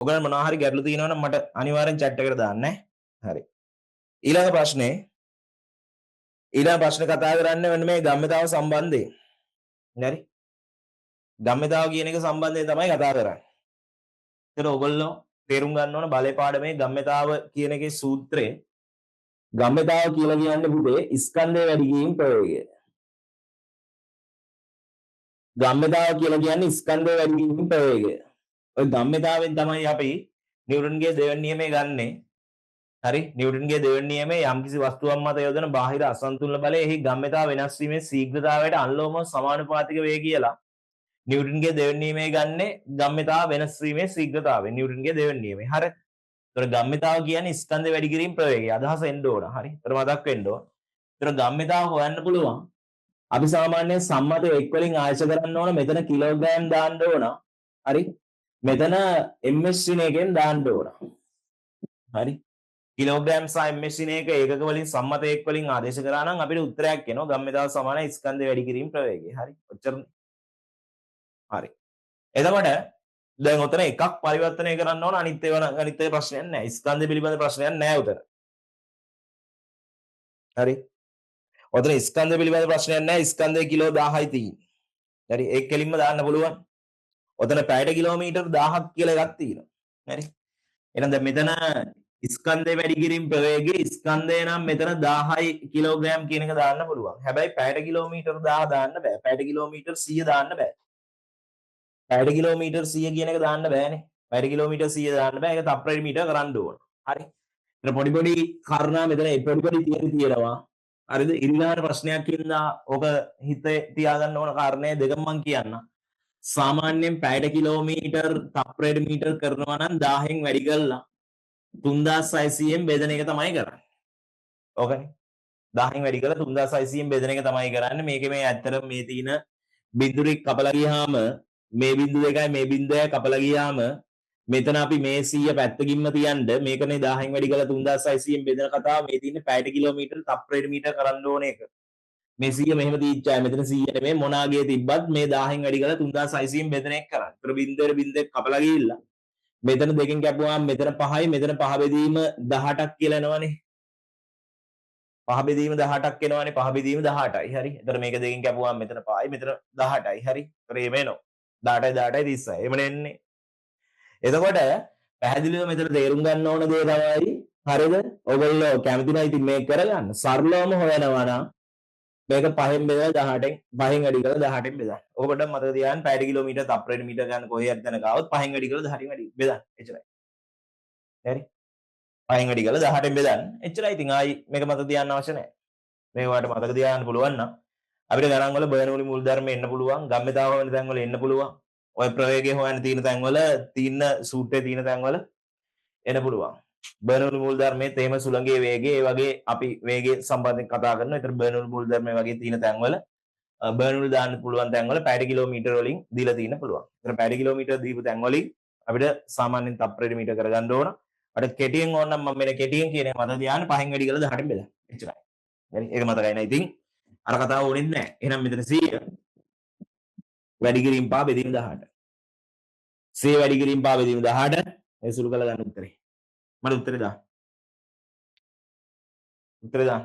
ඔයගොල්ලෝ මොනවා හරි ගැටලු තියෙනවා නම් මට අනිවාර්යෙන් chat එකට දාන්න ඈ. හරි. ඊළඟ ප්‍රශ්නේ කතා කරන්නේ මෙන්න මේ ගම්මිතාව සම්බන්ධයෙන්. හරි. ගම්මිතාව කියන එක සම්බන්ධයෙන් තමයි කතා කරන්නේ. ඒතර ඔයගොල්ලෝ තේරුම් ගන්න ඕන බලේ පාඩමේ ගම්මිතාව කියන එකේ සූත්‍රය ගම්මිතාව කියලා කියන්නේ පුතේ ස්කන්ධය වැඩි කිරීම ප්‍රයෝගය. ගම්මිතාව කියලා කියන්නේ ස්කන්ධය වැඩි කිරීම ප්‍රයෝගය. ඔය ගම්මිතාවෙන් තමයි අපි නිව්ටන්ගේ දෙවන නියමය ගන්නෙ. හරි නිව්ටන්ගේ දෙවන නියමයේ යම්කිසි වස්තුවක් මත යොදන බාහිර අසන්තුලන බලය එහි ගම්මිතාව වෙනස් වීමේ ශීඝ්‍රතාවයට අනුලෝම සමානුපාතික වේ කියලා නිව්ටන්ගේ දෙවන නියමයේ ගන්නේ ගම්මිතාව වෙනස් වීමේ ශීඝ්‍රතාවය නිව්ටන්ගේ දෙවන නියමය. හරි. ඒතර ගම්මිතාව කියන්නේ ස්කන්ධ වැඩි කිරීම ප්‍රවේගය. අදහස එන්න ඕන. හරි. ඒතර මතක් වෙන්න ඕන. ඒතර ගම්මිතාව හොයන්න පුළුවන්. අපි සාමාන්‍යයෙන් සම්මත එක් වලින් ආයශ කරන්න ඕන මෙතන කිලෝග්‍රෑම් දාන්න ඕන. හරි. මෙතන ms සින එකෙන් දාන්න ඕන. හරි. කිලෝග්‍රෑම් සහ ms සින එක ඒකක වලින් සම්මත එක් වලින් ආදේශ කරා නම් අපිට උත්තරයක් එනවා ගම්මිතාව සමානයි ස්කන්ධ වැඩි කිරීම ප්‍රවේගය. හරි. ඔච්චරනේ. හරි. එතකොට දැන් උතන එකක් පරිවර්තනය කරන්න ඕන අනිත් ඒවා ප්‍රශ්නයක් නැහැ. ස්කන්ධ පිළිබඳ ප්‍රශ්නයක් නැහැ උතන. හරි. උතන ස්කන්ධ පිළිබඳ ප්‍රශ්නයක් නැහැ. ස්කන්ධය කිලෝ 1000යි තියෙන්නේ. හරි. ඒක කෙලින්ම දාන්න පුළුවන්. උතන පැයට කිලෝමීටර් 1000ක් කියලා එකක් තියෙනවා. හරි. එහෙනම් දැන් මෙතන ස්කන්ධය වැඩි කිරීම ප්‍රවේගයේ ස්කන්ධය නම් මෙතන 1000යි කිලෝග්‍රෑම් කියන එක දාන්න පුළුවන්. හැබැයි පැයට කිලෝමීටර් 1000 දාන්න බෑ. පැයට කිලෝමීටර් 100 දාන්න බෑ. පැයට කිලෝමීටර් 100 කියන එක දාන්න බෑනේ. පැයට කිලෝමීටර් 100 දාන්න බෑ. ඒක තප්පරයට මීටර කරන්න ඕන. හරි. ඒතර පොඩි පොඩි කාරණා මෙතන පොඩි පොඩි තියෙනවා. හරිද? ඉරිලාන ප්‍රශ්නයක් ඉඳලා ඔක හිතේ තියාගන්න ඕන කාරණේ දෙකම මම කියන්නම්. සාමාන්‍යයෙන් පැයට කිලෝමීටර් තප්පරයට මීටර කරනවා නම් 1000න් වැඩි කරලා 3600න් බෙදන එක තමයි කරන්නේ. ඕකනේ. 1000න් වැඩි කරලා 3600න් බෙදන එක තමයි කරන්නේ. මේකේ මේ ඇත්තටම මේ තියෙන බිඳුරි කපලා ගියාම මේ බිඳුව එකයි මේ බිඳුවයි කපලා ගියාම මෙතන අපි මේ 100 පැත්තකින්ම තියන්න මේකනේ 1000න් වැඩි කරලා 3600න් බෙදන කතාව මේ තියෙන්නේ පැයට කිලෝමීටර තප්පරයට මීටර කරන්න ඕන එක. මේ 100 මෙහෙම දීච්චාය මෙතන 100 නෙමෙයි මොනාගේ තිබ්බත් මේ 1000න් වැඩි කරලා 3600න් බෙදන එක කරන්න. ඒතර බිඳුවේට බිඳුවක් කපලා ගිහිල්ලා මෙතන දෙකෙන් කැපුවාම මෙතන 5යි මෙතන 5 බෙදීම 18ක් කියලා එනවනේ. 5 බෙදීම 18ක් එනවනේ 5 බෙදීම 18යි. හරි. ඒතර මේක දෙකෙන් කැපුවාම මෙතන 5යි මෙතන 18යි. හරි. ඒතර එහෙම එනවා. 18යි 18යි 36යි. එහෙමනේ එන්නේ. එතකොට පැහැදිලිව මෙතන තේරුම් ගන්න ඕන දේ තමයි හරිද? ඔයගොල්ලෝ කැමති නම් ඉතින් මේක කරගන්න. සරලවම හොයනවා නම් මේක 5න් බෙදලා 18න් 5න් වැඩි කරලා 18න් බෙදන්න. ඔක පොඩ්ඩක් මතක තියාගන්න. පැයට කිලෝමීටර තප්පරයට මීටර ගන්න කොහේ හරි තැනක ආවොත් 5න් වැඩි කරලා 18න් වැඩි බෙදන්න. එච්චරයි. හරි. 5න් වැඩි කරලා 18න් බෙදන්න. එච්චරයි. ඉතින් ආයි මේක මතක තියාගන්න අවශ්‍ය නැහැ. මේක ඔයාලට මතක තියාගන්න පුළුවන් නම් අපිට ගණන් වල බර්නෝලි මූල ධර්ම එන්න පුළුවන්. ගම්මිතාව වෙන තැන් වල එන්න පුළුවන්. ඔය ප්‍රවේගය හොයන්න තියෙන තැන් වල තියෙන සූත්‍රයේ තියෙන තැන් වල එන්න පුළුවන්. බර්නෝලි මූල ධර්මයේ තේම සුළඟේ වේගය ඒ වගේ අපි වේගය සම්බන්ධයෙන් කතා කරනවා. ඒතර බර්නෝලි මූල ධර්මයේ වගේ තියෙන තැන් වල බර්නෝලි දාන්න පුළුවන් තැන් වල පැයට කිලෝමීටර වලින් දීලා තියෙන්න පුළුවන්. ඒතර පැයට කිලෝමීටර දීපු තැන් වලින් අපිට සාමාන්‍යයෙන් තප්පරයට මීටර කරගන්න ඕන. අපිට කෙටියෙන් ඕන නම් මම මෙන්න කෙටියෙන් කියන එක මතක තියාගන්න 5න් වැඩි කරලා 18න් බෙදන්න. එච්චරයි. හරි. ඒක මතකයි නේද? ඉතින් අර කතාව ඕනෙත් නැහැ. එහෙනම් මෙතන 100 වැඩි කිරීම පහ බෙදීම 18. 100 වැඩි කිරීම පහ බෙදීම 18. ඒ සුළු කරලා ගන්න උත්තරේ. මට උත්තරේ දාන්න. උත්තරේ දාන්න.